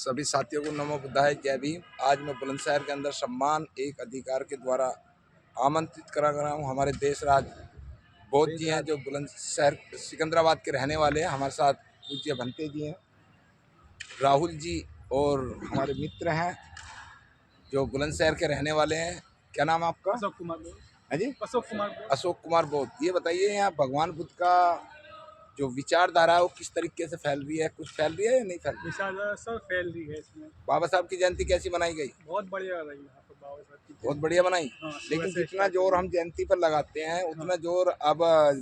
सभी साथियों को नमो बुद्धाय, जय भीम। आज मैं बुलंदशहर के अंदर सम्मान एक अधिकार के द्वारा आमंत्रित करा रहा हूँ। हमारे देश राज बौद्ध जी हैं जो बुलंदशहर सिकंदराबाद के रहने वाले हैं। हमारे साथ पूज्य भंते जी हैं, राहुल जी और हमारे मित्र हैं जो बुलंदशहर के रहने वाले हैं। क्या नाम है आपका? अशोक कुमार बोध। है जी, अशोक कुमार बोध। ये बताइए यहाँ भगवान बुद्ध का जो विचारधारा है वो किस तरीके से फैल रही है? कुछ फैल रही है या नहीं फैल रही? विचारधारा सब फैल रही है इसमें। बाबा साहब की जयंती कैसी मनाई गई? बहुत बढ़िया रही यहाँ पर बाबा साहब की। बहुत बढ़िया बनाई। हाँ, लेकिन जितना जोर हम जयंती पर लगाते हैं उतना जोर अब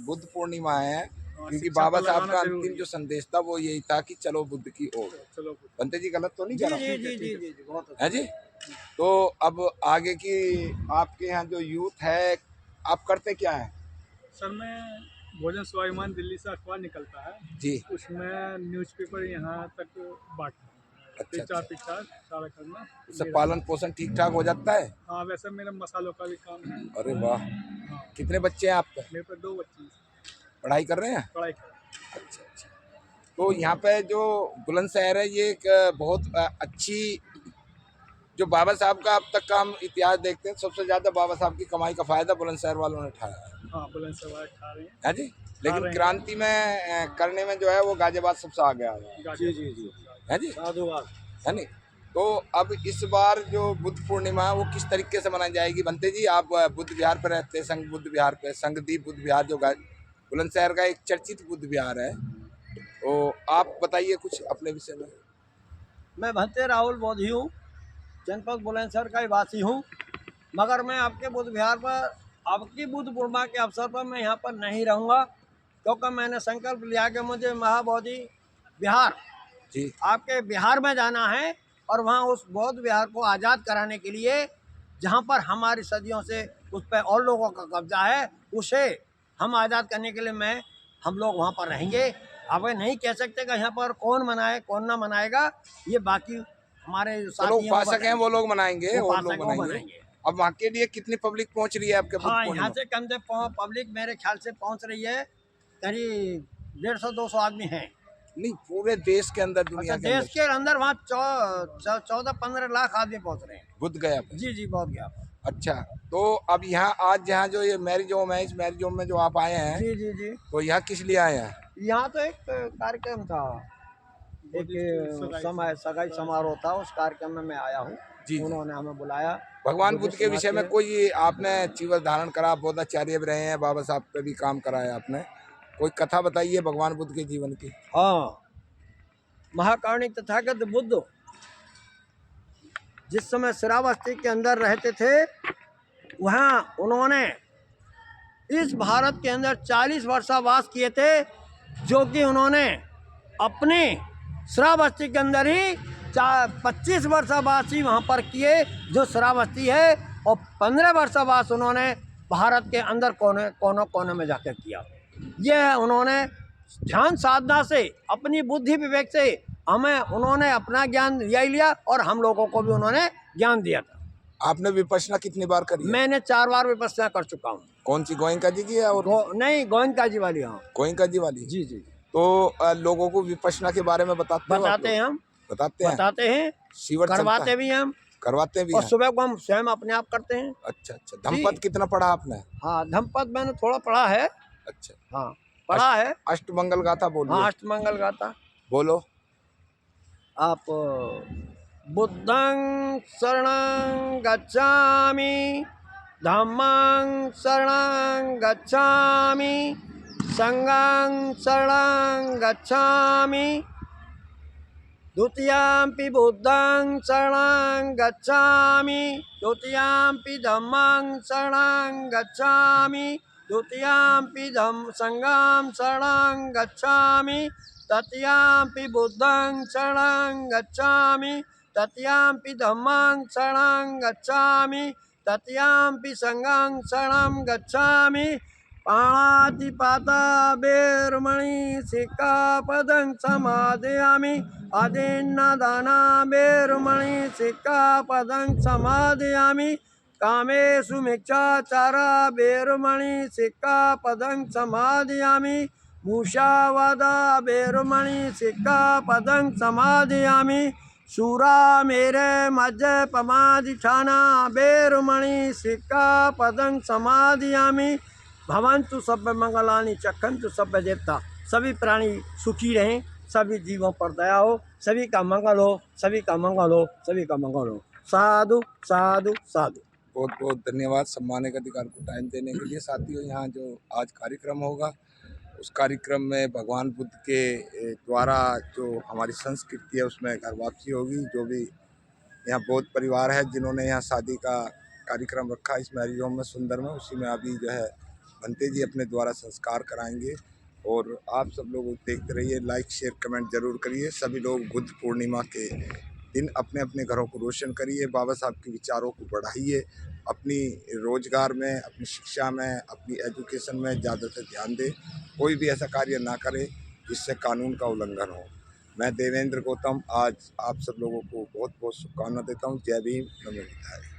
बुद्ध पूर्णिमा है, क्योंकि बाबा साहब का अंतिम जो संदेश था वो यही था कि चलो बुद्ध की ओर। चलो बनते जी गलत तो नहीं कह रहा? जी बहुत है जी। तो अब आगे की आपके यहाँ जो यूथ है, आप करते क्या है? सर मैं भोजन स्वाभिमान दिल्ली से अखबार निकलता है जी, उसमें न्यूज़पेपर यहाँ तक बांटता हूँ। अच्छा। प्रचार सारा करना। सब पालन पोषण ठीक ठाक हो जाता है? हाँ, वैसे मेरा मसालों का भी काम है। अरे वाह। हाँ, कितने बच्चे हैं आपके? मेरे पास 2 बच्चे हैं। पढ़ाई कर रहे हैं? पढ़ाई कर रहे हैं। अच्छा। तो यहाँ पे जो बुलंदशहर है ये एक बहुत अच्छी, जो बाबा साहब का अब तक का हम इतिहास देखते हैं, सबसे ज्यादा बाबा साहब की कमाई का फायदा बुलंदशहर वालों ने उठाया है। हाँ, बुलंदशहर खा रहे हैं। है जी। लेकिन क्रांति में करने में जो है वो गाजियाबाद सबसे आगे आ गया। जी है जी, साधुवाद है नहीं? तो अब इस बार जो बुद्ध पूर्णिमा है वो किस तरीके से मनाई जाएगी? बनते जी, आप बुद्ध विहार पर रहते हैं, संघ बुद्ध विहार पे, संघदीप बुद्ध विहार जो बुलंदशहर का एक चर्चित बुद्ध विहार है, तो आप बताइए कुछ अपने विषय में। मैं भंते राहुल बोध हूँ, जनपद बुलंदशहर का ही वासी हूँ, मगर मैं आपके बुद्ध विहार पर आपकी बुद्ध पूर्णिमा के अवसर पर मैं यहाँ पर नहीं रहूँगा, क्योंकि मैंने संकल्प लिया कि मुझे महाबोधि विहार जी, आपके बिहार में जाना है और वहाँ उस बौद्ध विहार को आज़ाद कराने के लिए, जहाँ पर हमारी सदियों से उस पर और लोगों का कब्जा है, उसे हम आज़ाद करने के लिए हम लोग वहाँ पर रहेंगे। आप नहीं कह सकते कि यहाँ पर कौन मनाए कौन ना मनाएगा, ये बाकी हमारे चलो उपासक हैं वो लोग मनाएंगे और लोग मनाएंगे। अब वहाँ के लिए कितनी पब्लिक पहुँच रही है आपके? हाँ, यहाँ से कम से पब्लिक मेरे ख्याल से पहुँच रही है, करीब 150-200 आदमी हैं। नहीं, पूरे देश के अंदर, दुनिया अच्छा, के देश के अंदर वहाँ 14-15 लाख आदमी पहुँच रहे हैं बुद्ध गया पे। जी बहुत गया। अच्छा, तो अब यहाँ आज यहाँ जो ये मैरिज होम है, इस मैरिज होम में जो आप आए हैं, जी तो यहाँ किस लिए आए हैं? यहाँ तो एक कार्यक्रम था, एक सगाई समारोह था, उस कार्यक्रम में मैं आया हूँ। उन्होंने हमें बुलाया। भगवान बुद्ध के विषय में कोई आपने जीवन धारण करा, बोधाचार्य भी रहे हैं, बाबा साहब पे भी काम करा है आपने, कोई कथा बताइए भगवान बुद्ध के जीवन की। हाँ, महाकारुणिक तथागत बुद्ध जिस समय श्रावस्ती के अंदर रहते थे, वहाँ उन्होंने इस भारत के अंदर 40 वर्षावास किए थे, जो कि उन्होंने अपने श्रावस्ती के अंदर ही 25 वर्षावास ही वहाँ पर किए, जो श्रावस्ती है, और 15 वर्षावास उन्होंने भारत के अंदर कोने में जाकर किया। यह उन्होंने ध्यान साधना से, अपनी बुद्धि विवेक से उन्होंने अपना ज्ञान लिया और हम लोगों को भी उन्होंने ज्ञान दिया था। आपने विपश्यना कितनी बार करी है? मैंने 4 बार विपश्यना कर चुका हूँ। कौन सी, गोयनका जी की या और नहीं, गोयनका जी वाली। हाँ, गोयनका जी वाली। जी। तो लोगों को विपश्यना के बारे में बताते हैं? बताते हैं। शिविर करवाते भी हम, करवाते भी और सुबह को हम स्वयं अपने आप करते हैं। अच्छा। धम्पद कितना पढ़ा आपने? हाँ, धम्पद मैंने थोड़ा पढ़ा है। अच्छा, हाँ, पढ़ा है। अष्टमंगल गाथा बोलो। हाँ, अष्टमंगल गाथा बोलो। आप बुद्धं शरणं गच्छामि, धम्मं शरणं गच्छामि, संघं शरणं गच्छामि, द्वितीयंपि बुद्धं शरणं गच्छामि, द्वितीयंपि धम्मं शरणं गच्छामि, द्वितीयंपि संघं शरणं गच्छामि, तृतीयंपि बुद्धं शरणं गच्छामि, तृतीयंपि धम्मं शरणं गच्छामि, तृतीयंपि संघं शरणं गच्छामि। पाणातिपाता वेरमणि सिक्खापदं समादयामि, आदिन्नदाना वेरमणि सिक्खापदं समादयामि, कामेषु मिच्छाचारा वेरमणि सिक्खापदं समादयामि, मुषावादा वेरमणि सिक्खापदं समादयामि, सूरा मेरे मध्य पमादिठाना बेरुमणि सिक्का पदं समादियामि भवन्तु सब मंगलानि चखन्तु सब देवता। सभी प्राणी सुखी रहें, सभी जीवों पर दया हो, सभी का मंगल हो, सभी का मंगल हो, सभी का मंगल हो। साधु साधु साधु। बहुत बहुत धन्यवाद सम्मानित अधिकार को टाइम देने के लिए। साथियों, यहाँ जो आज कार्यक्रम होगा उस कार्यक्रम में भगवान बुद्ध के द्वारा जो हमारी संस्कृति है उसमें घर वापसी होगी। जो भी यहाँ बौद्ध परिवार है जिन्होंने यहाँ शादी का कार्यक्रम रखा इस मैरिज होम में सुंदर में, उसी में अभी जो है भंते जी अपने द्वारा संस्कार कराएंगे। और आप सब लोग देखते रहिए, लाइक शेयर कमेंट जरूर करिए। सभी लोग बुद्ध पूर्णिमा के दिन अपने अपने घरों को रोशन करिए, बाबा साहब के विचारों को बढ़ाइए, अपनी रोजगार में, अपनी शिक्षा में, अपनी एजुकेशन में ज़्यादा से ध्यान दें। कोई भी ऐसा कार्य ना करे जिससे कानून का उल्लंघन हो। मैं देवेंद्र गौतम आज आप सब लोगों को बहुत बहुत शुभकामना देता हूँ। जय भीम, नमो बुद्धाय।